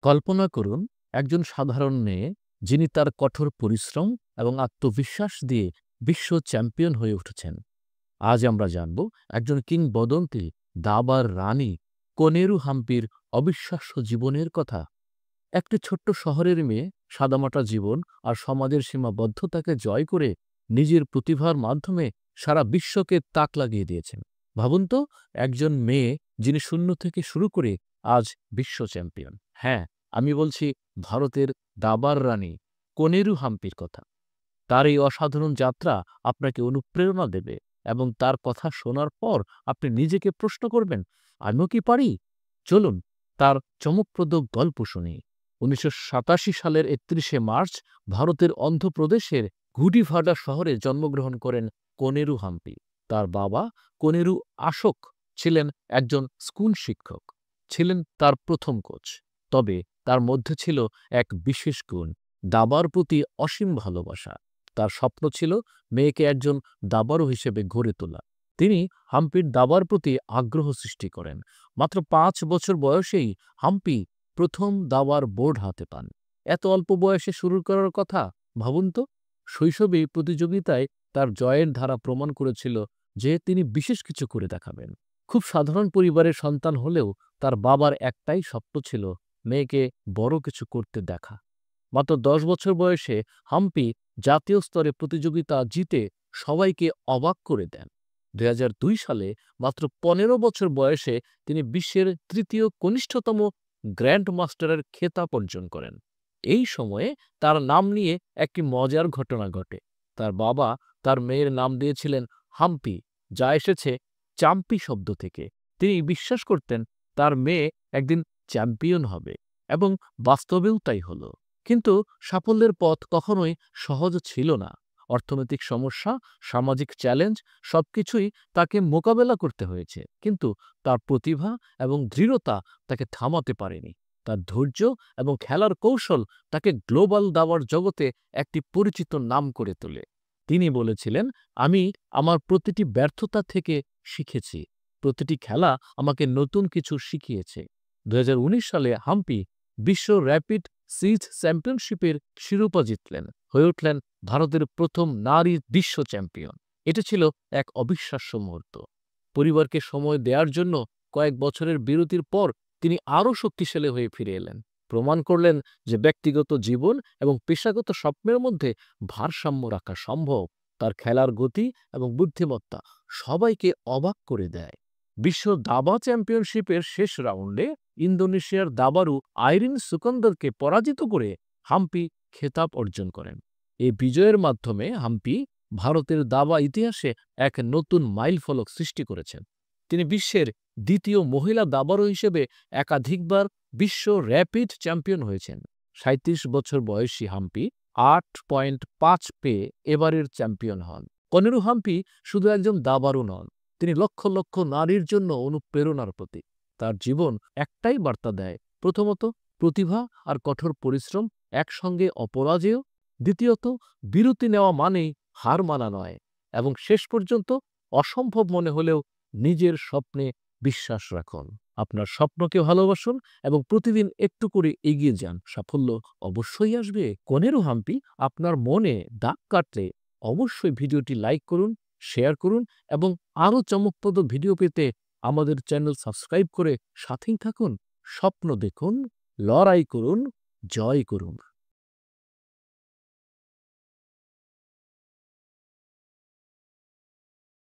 কল্পনা করুন একজন সাধারণ মেয়ে যিনি তার কঠোর পরিশ্রম এবং আত্মবিশ্বাস দিয়ে বিশ্ব চ্যাম্পিয়ন হয়ে উঠেছেন। আজ আমরা জানব একজন কিংবদন্তি দাবার রানী কোনেরু হাম্পির অবিশ্বাস্য জীবনের কথা। একটি ছোট্ট শহরের মেয়ে সাদামাটা জীবন আর সমাজের সীমাবদ্ধতাকে জয় করে নিজের প্রতিভার মাধ্যমে সারা বিশ্বকে তাক লাগিয়ে দিয়েছেন। ভাবুন তো, একজন মেয়ে যিনি শূন্য থেকে শুরু করে আজ বিশ্ব চ্যাম্পিয়ন। হ্যাঁ, আমি বলছি ভারতের দাবার রানী কোনেরু হাম্পির কথা। তার এই অসাধারণ যাত্রা আপনাকে অনুপ্রেরণা দেবে এবং তার কথা শোনার পর আপনি নিজেকে প্রশ্ন করবেন, আমিও কি পারি? চলুন তার চমকপ্রদ গল্প শুনি। ১৯৮৭ সালের ৩১শে মার্চ ভারতের অন্ধ্রপ্রদেশের গুডিভাডা শহরে জন্মগ্রহণ করেন কোনেরু হাম্পি। তার বাবা কোনেরু আশোক ছিলেন একজন স্কুল শিক্ষক, ছিলেন তার প্রথম কোচ। তবে তার মধ্যে ছিল এক বিশেষ গুণ, দাবার প্রতি অসীম ভালোবাসা। তার স্বপ্ন ছিল মেয়েকে একজন দাবাড়ু হিসেবে গড়ে তোলা। তিনি হাম্পির দাবার প্রতি আগ্রহ সৃষ্টি করেন। মাত্র ৫ বছর বয়সেই হাম্পি প্রথম দাবার বোর্ড হাতে পান। এত অল্প বয়সে শুরু করার কথা ভাবুন তো। শৈশবেই প্রতিযোগিতায় তার জয়ের ধারা প্রমাণ করেছিল যে তিনি বিশেষ কিছু করে দেখাবেন। খুব সাধারণ পরিবারের সন্তান হলেও তার বাবার একটাই স্বপ্ন ছিল মেয়েকে বড় কিছু করতে দেখা। মাত্র ১০ বছর বয়সে হাম্পি জাতীয় স্তরে প্রতিযোগিতা জিতে সবাইকে অবাক করে দেন। ২০০২ সালে মাত্র ১৫ বছর বয়সে তিনি বিশ্বের তৃতীয় কনিষ্ঠতম গ্র্যান্ড মাস্টারের খেতাব অর্জন করেন। এই সময়ে তার নাম নিয়ে একটি মজার ঘটনা ঘটে। তার বাবা তার মেয়ের নাম দিয়েছিলেন হাম্পি, যা এসেছে চাম্পি শব্দ থেকে। তিনি বিশ্বাস করতেন তার মেয়ে একদিন চ্যাম্পিয়ন হবে, এবং বাস্তবেও তাই হলো। কিন্তু সাফল্যের পথ কখনোই সহজ ছিল না। অর্থনৈতিক সমস্যা, সামাজিক চ্যালেঞ্জ সবকিছুই তাকে মোকাবেলা করতে হয়েছে। কিন্তু তার প্রতিভা এবং দৃঢ়তা তাকে থামাতে পারেনি। তার ধৈর্য এবং খেলার কৌশল তাকে গ্লোবাল দাবার জগতে একটি পরিচিত নাম করে তোলে। তিনি বলেছিলেন, আমি আমার প্রতিটি ব্যর্থতা থেকে শিখেছি। প্রতিটি খেলা আমাকে নতুন কিছু শিখিয়েছে। ২০১৯ সালে হাম্পি বিশ্ব র‍্যাপিড সিজ চ্যাম্পিয়নশিপের শিরোপা জিতলেন, হয়ে উঠলেন ভারতের প্রথম নারী বিশ্ব চ্যাম্পিয়ন। এটা ছিল এক অবিশ্বাস্য মুহূর্ত। পরিবারকে সময় দেওয়ার জন্য কয়েক বছরের বিরতির পর তিনি আরও শক্তিশালী হয়ে ফিরে এলেন। প্রমাণ করলেন যে ব্যক্তিগত জীবন এবং পেশাগত স্বপ্নের মধ্যে ভারসাম্য রাখা সম্ভব। তার খেলার গতি এবং বুদ্ধিমত্তা সবাইকে অবাক করে দেয়। বিশ্ব দাবা চ্যাম্পিয়নশিপের শেষ রাউন্ডে ইন্দোনেশিয়ার দাবাড়ু আইরিন সুকন্দরকে পরাজিত করে হাম্পি খেতাব অর্জন করেন। এই বিজয়ের মাধ্যমে হাম্পি ভারতের দাবা ইতিহাসে এক নতুন মাইলফলক সৃষ্টি করেছেন। তিনি বিশ্বের দ্বিতীয় মহিলা দাবাড়ু হিসেবে একাধিকবার বিশ্ব র‍্যাপিড চ্যাম্পিয়ন হয়েছেন। ৩৭ বছর বয়সী হাম্পি ৮.৫ পেয়ে এবারের চ্যাম্পিয়ন হন। কোনেরু হাম্পি শুধু একজন দাবাড়ু নন, তিনি লক্ষ লক্ষ নারীর জন্য অনুপ্রেরণার প্রতীক। তার জীবন একটাই বার্তা দেয়, প্রথমত প্রতিভা আর কঠোর পরিশ্রম একসঙ্গে অপরাজেয়, দ্বিতীয়ত বিরতি নেওয়া মানেই হার মানা নয়, এবং শেষ পর্যন্ত অসম্ভব মনে হলেও নিজের স্বপ্নে বিশ্বাস রাখুন। আপনার স্বপ্নকে ভালোবাসুন এবং প্রতিদিন একটু করে এগিয়ে যান। সাফল্য অবশ্যই আসবে। কোনেরু হাম্পি আপনার মনে দাগ কাটলে অবশ্যই ভিডিওটি লাইক করুন, শেয়ার করুন, এবং আরও চমকপ্রদ ভিডিও পেতে আমাদের চ্যানেল সাবস্ক্রাইব করে সাথেই থাকুন। স্বপ্ন দেখুন, লড়াই করুন, জয় করুন।